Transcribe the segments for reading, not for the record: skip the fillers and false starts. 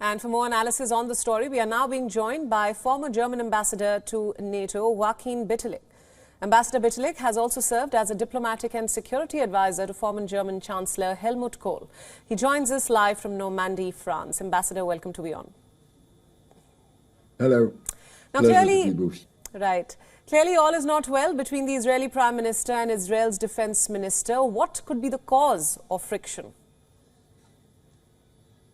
And for more analysis on the story, we are now being joined by former German ambassador to NATO, Joachim Bitterlich. Ambassador Bitterlich has also served as a diplomatic and security advisor to former German Chancellor Helmut Kohl. He joins us live from Normandy, France. Ambassador, welcome to WION. Hello. Now, clearly all is not well between the Israeli Prime Minister and Israel's Defense Minister. What could be the cause of friction?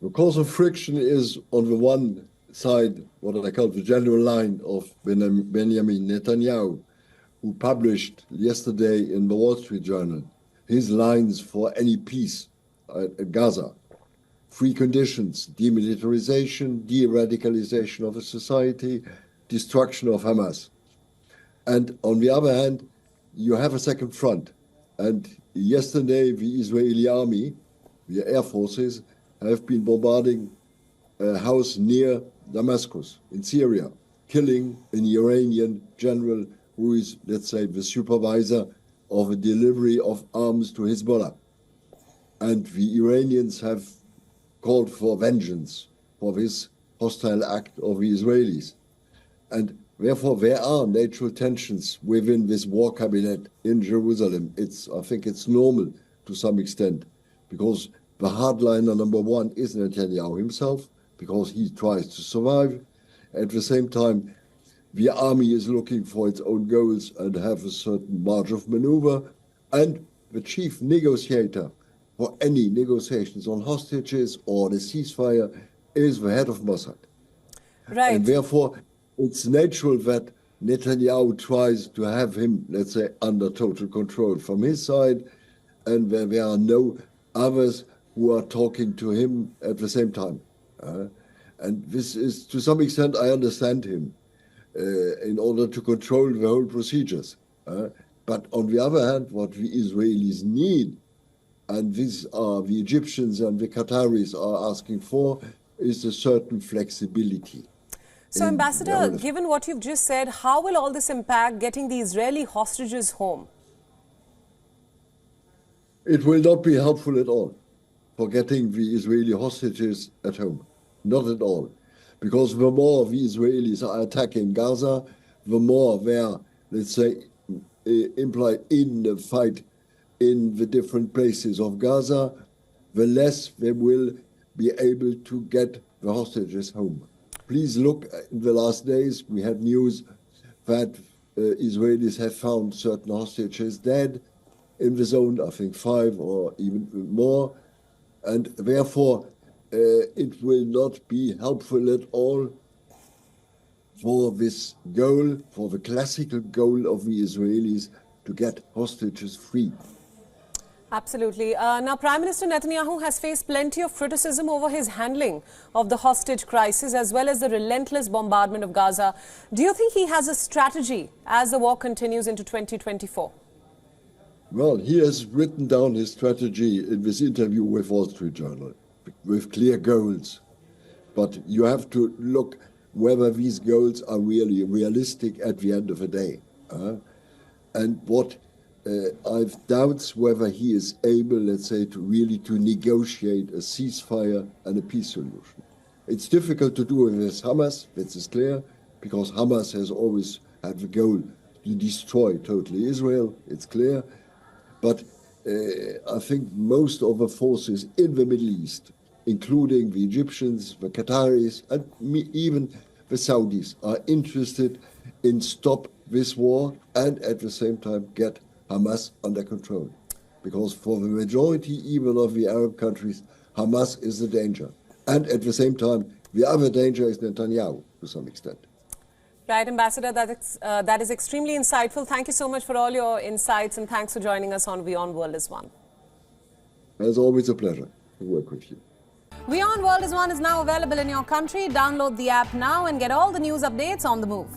The cause of friction is, on the one side, what I call the general line of Benjamin Netanyahu, who published yesterday in the Wall Street Journal his lines for any peace at Gaza. Free conditions, demilitarization, de-radicalization of a society, destruction of Hamas. And on the other hand, you have a second front. And yesterday, the Israeli army, the air forces, have been bombarding a house near Damascus in Syria, killing an Iranian general who is, let's say, the supervisor of a delivery of arms to Hezbollah. And the Iranians have called for vengeance for this hostile act of the Israelis. And therefore, there are natural tensions within this war cabinet in Jerusalem. I think it's normal to some extent, because the hardliner number one is Netanyahu himself, because he tries to survive. At the same time, the army is looking for its own goals and have a certain margin of maneuver. And the chief negotiator for any negotiations on hostages or the ceasefire is the head of Mossad. Right. And therefore, it's natural that Netanyahu tries to have him, let's say, under total control from his side, and where there are no others who are talking to him at the same time. And this is, to some extent, I understand him, in order to control the whole procedures. But on the other hand, what the Israelis need, and these are the Egyptians and the Qataris are asking for, is a certain flexibility. So, Ambassador, given what you've just said, how will all this impact getting the Israeli hostages home? It will not be helpful at all for getting the Israeli hostages at home. Not at all. Because the more the Israelis are attacking Gaza, the more they are, let's say, implied in the fight in the different places of Gaza, the less they will be able to get the hostages home. Please look, in the last days, we had news that Israelis have found certain hostages dead in the zone, I think 5 or even more. And therefore, it will not be helpful at all for this goal, for the classical goal of the Israelis to get hostages free. Absolutely. Now, Prime Minister Netanyahu has faced plenty of criticism over his handling of the hostage crisis as well as the relentless bombardment of Gaza. Do you think he has a strategy as the war continues into 2024? Well, he has written down his strategy in this interview with Wall Street Journal with clear goals. But you have to look whether these goals are really realistic at the end of the day. And what I've doubts whether he is able, let's say, to really negotiate a ceasefire and a peace solution. It's difficult to do with Hamas, this is clear, because Hamas has always had the goal to destroy totally Israel, it's clear. But I think most of the forces in the Middle East, including the Egyptians, the Qataris, and even the Saudis, are interested in stop this war and at the same time get Hamas under control. Because for the majority even of the Arab countries, Hamas is the danger. And at the same time, the other danger is Netanyahu to some extent. Right, Ambassador, that is extremely insightful. Thank you so much for all your insights and thanks for joining us on WION World is One. It's always a pleasure to work with you. WION World is One is now available in your country. Download the app now and get all the news updates on the move.